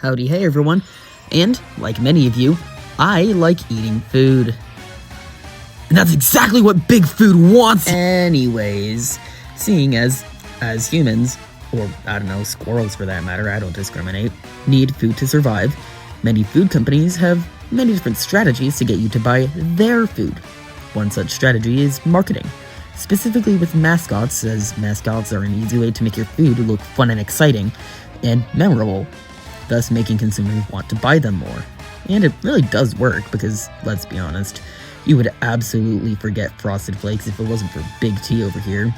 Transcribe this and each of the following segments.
Howdy, hey everyone, and like many of you, I like eating food. And that's exactly what Big Food wants! Anyways, seeing as humans, or I don't know, squirrels for that matter, I don't discriminate, need food to survive, many food companies have many different strategies to get you to buy their food. One such strategy is marketing, specifically with mascots, as mascots are an easy way to make your food look fun and exciting, and memorable, thus making consumers want to buy them more. And it really does work, because, let's be honest, you would absolutely forget Frosted Flakes if it wasn't for Big T over here.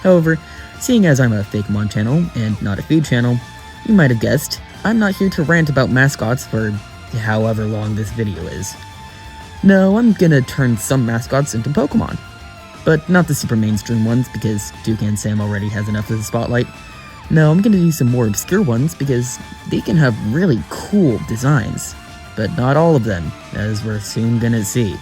However, seeing as I'm a Fakemon channel, and not a food channel, you might have guessed, I'm not here to rant about mascots for however long this video is. No, I'm gonna turn some mascots into Pokemon. But not the super mainstream ones, because Toucan Sam already has enough of the spotlight. No, I'm gonna do some more obscure ones, because they can have really cool designs. But not all of them, as we're soon gonna see.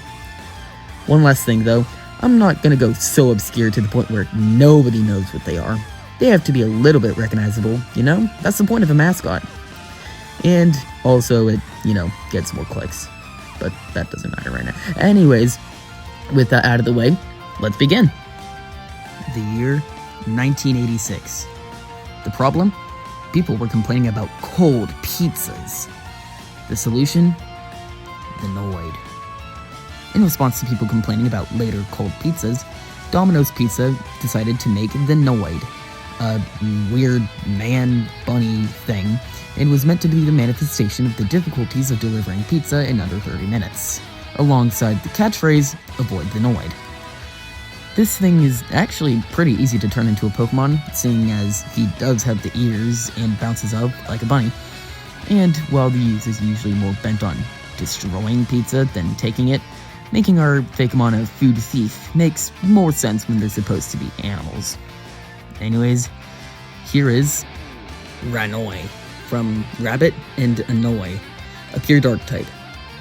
One last thing though, I'm not gonna go so obscure to the point where nobody knows what they are. They have to be a little bit recognizable, you know? That's the point of a mascot. And also it, gets more clicks. But that doesn't matter right now. Anyways, with that out of the way, let's begin. The year 1986. The problem? People were complaining about cold pizzas. The solution? The Noid. In response to people complaining about later cold pizzas, Domino's Pizza decided to make the Noid, a weird man-bunny thing, and was meant to be the manifestation of the difficulties of delivering pizza in under 30 minutes, alongside the catchphrase, avoid the Noid. This thing is actually pretty easy to turn into a Pokemon, seeing as he does have the ears and bounces up like a bunny, and while the use is usually more bent on destroying pizza than taking it, making our Fakemon a food thief makes more sense when they're supposed to be animals. Anyways, here is Rannoy, from Rabbit and Annoy, a pure dark type.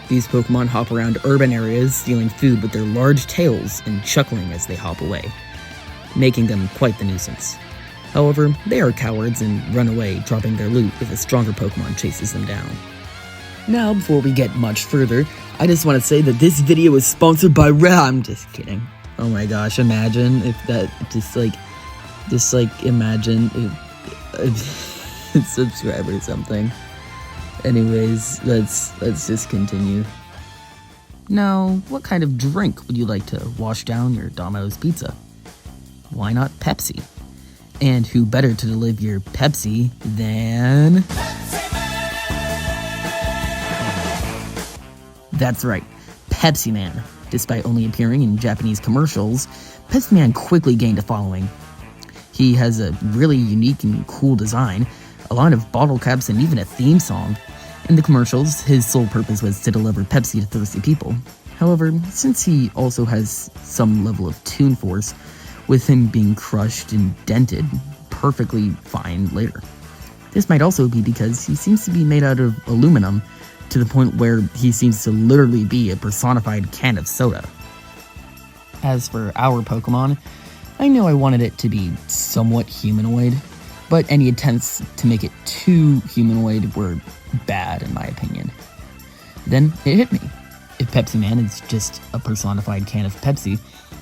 These Pokemon hop around urban areas, stealing food with their large tails and chuckling as they hop away, making them quite the nuisance. However, they are cowards and run away, dropping their loot if a stronger Pokemon chases them down. Now, before we get much further, I just want to say that this video is sponsored by I'm just kidding. Oh my gosh, imagine if that, imagine if subscribe or something. Anyways, let's just continue. Now, what kind of drink would you like to wash down your Domino's pizza? Why not Pepsi? And who better to deliver your Pepsi than... That's right, Pepsi Man. Despite only appearing in Japanese commercials, Pepsi Man quickly gained a following. He has a really unique and cool design, a line of bottle caps, and even a theme song. In the commercials, his sole purpose was to deliver Pepsi to thirsty people. However, since he also has some level of Toon Force, with him being crushed and dented perfectly fine later. This might also be because he seems to be made out of aluminum, to the point where he seems to literally be a personified can of soda. As for our Pokemon, I know I wanted it to be somewhat humanoid, but any attempts to make it too humanoid were bad in my opinion. Then it hit me. If Pepsi Man is just a personified can of Pepsi,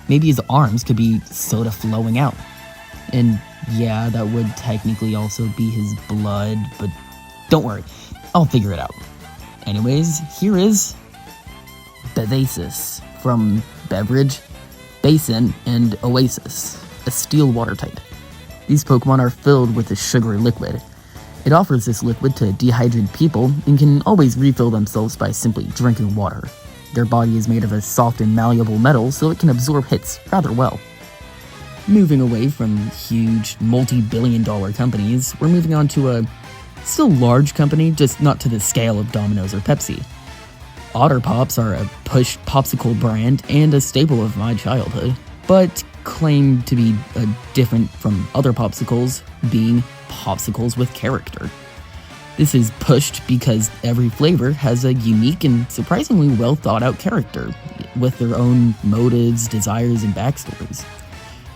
maybe his arms could be soda flowing out. And yeah, that would technically also be his blood, but don't worry, I'll figure it out. Anyways, here is Bevasis, from Beverage, Basin, and Oasis, a steel water type. These Pokemon are filled with a sugary liquid. It offers this liquid to dehydrated people and can always refill themselves by simply drinking water. Their body is made of a soft and malleable metal, so it can absorb hits rather well. Moving away from huge, multi-billion-dollar companies, we're moving on to a still large company, just not to the scale of Domino's or Pepsi. Otter Pops are a push popsicle brand and a staple of my childhood, but claim to be different from other popsicles, being popsicles with character. This is pushed because every flavor has a unique and surprisingly well thought out character, with their own motives, desires, and backstories.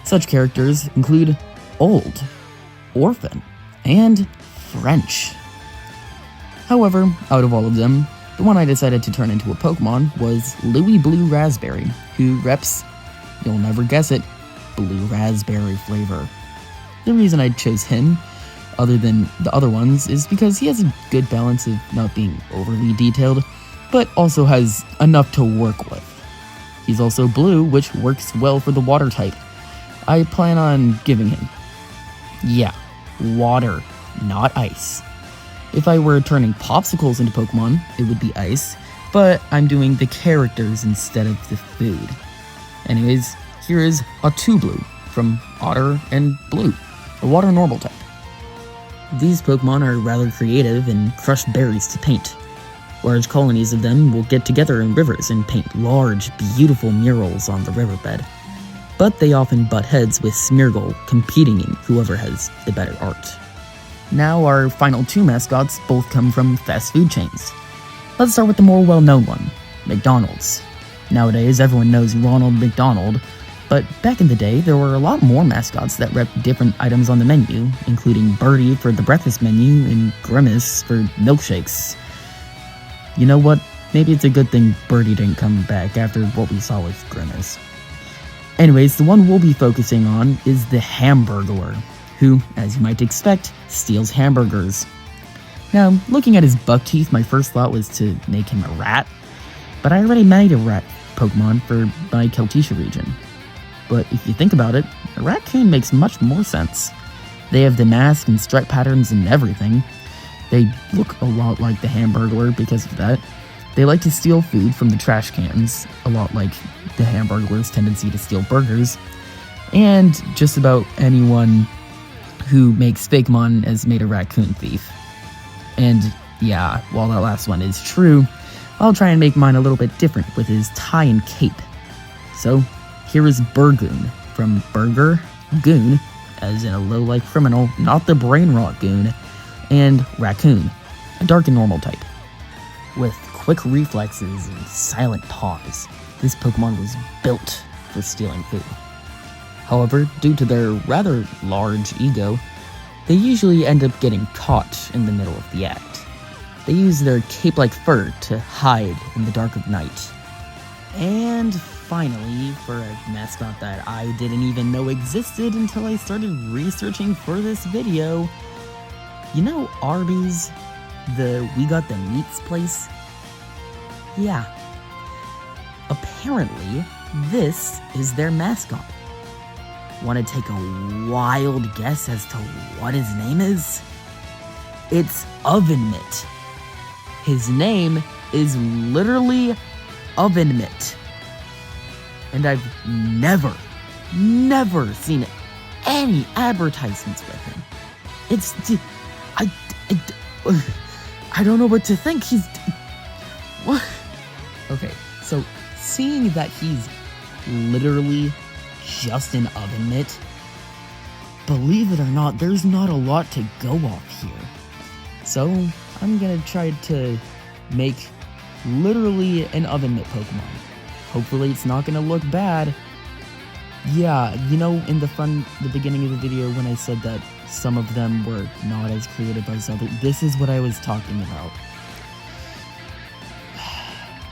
Such characters include Old, Orphan, and French. However, out of all of them, the one I decided to turn into a Pokemon was Louie Blue Raspberry, who reps, you'll never guess it, blue raspberry flavor. The reason I chose him, other than the other ones, is because he has a good balance of not being overly detailed, but also has enough to work with. He's also blue, which works well for the water type. I plan on giving him, yeah, water, not ice. If I were turning popsicles into Pokemon, it would be ice, but I'm doing the characters instead of the food. Anyways, here is Ottublu from Otter and Blue, a water normal type. These Pokemon are rather creative and crush berries to paint. Large colonies of them will get together in rivers and paint large, beautiful murals on the riverbed. But they often butt heads with Smeargle, competing in whoever has the better art. Now our final two mascots both come from fast food chains. Let's start with the more well-known one, McDonald's. Nowadays everyone knows Ronald McDonald, but back in the day there were a lot more mascots that rep different items on the menu, including Birdie for the breakfast menu and Grimace for milkshakes. You know what? Maybe it's a good thing Birdie didn't come back after what we saw with Grimace. Anyways, the one we'll be focusing on is the Hamburglar, who, as you might expect, steals hamburgers. Now, looking at his buck teeth, my first thought was to make him a rat, but I already made a rat Pokemon for my Kelticia region. But if you think about it, a raccoon makes much more sense. They have the mask and stripe patterns and everything. They look a lot like the Hamburglar because of that. They like to steal food from the trash cans, a lot like the Hamburglar's tendency to steal burgers. And just about anyone who makes Fakemon has made a raccoon thief. And yeah, while that last one is true, I'll try and make mine a little bit different with his tie and cape. So, here is Burgoon from Burger, Goon, as in a low-life criminal, not the brain rot goon, and Raccoon, a dark and normal type. With quick reflexes and silent paws, this Pokemon was built for stealing food. However, due to their rather large ego, they usually end up getting caught in the middle of the act. They use their cape-like fur to hide in the dark of night. And finally, for a mascot that I didn't even know existed until I started researching for this video, you know Arby's, the We Got the Meats place? Yeah. Apparently, this is their mascot. Want to take a wild guess as to what his name is? It's Oven Mitt. His name is literally Oven Mitt. And I've never seen any advertisements with him. I don't know what to think. What? Okay, so seeing that he's literally just an Oven Mitt, believe it or not, there's not a lot to go off here. So I'm gonna try to make literally an Oven Mitt Pokemon. Hopefully it's not gonna look bad. Yeah, you know, in the beginning of the video when I said that some of them were not as creative as others, this is what I was talking about.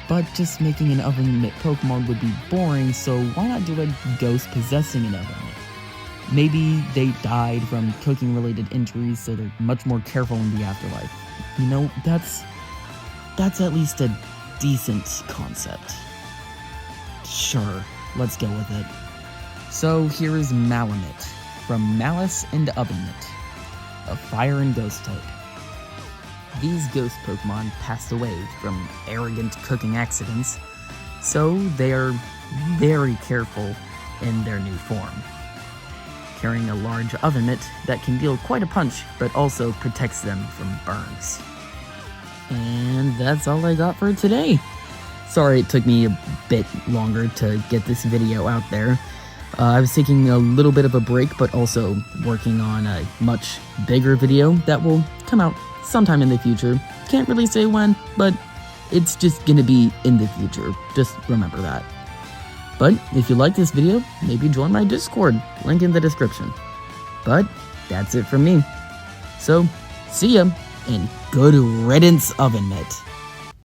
But just making an Oven Mitt Pokemon would be boring, so why not do a ghost possessing an Oven Mitt? Maybe they died from cooking-related injuries, so they're much more careful in the afterlife. You know, that's at least a decent concept. Sure, let's go with it. So here is Malamitt, from Malice and Oven Mitt, a fire and ghost type. These ghost Pokemon passed away from arrogant cooking accidents, so they are very careful in their new form, carrying a large Oven Mitt that can deal quite a punch, but also protects them from burns. And that's all I got for today. Sorry it took me a bit longer to get this video out there. I was taking a little bit of a break, but also working on a much bigger video that will come out sometime in the future. Can't really say when, but it's just gonna be in the future. Just remember that. But if you like this video, maybe join my Discord, link in the description. But that's it from me. So, see ya, and Good riddance, oven mitt.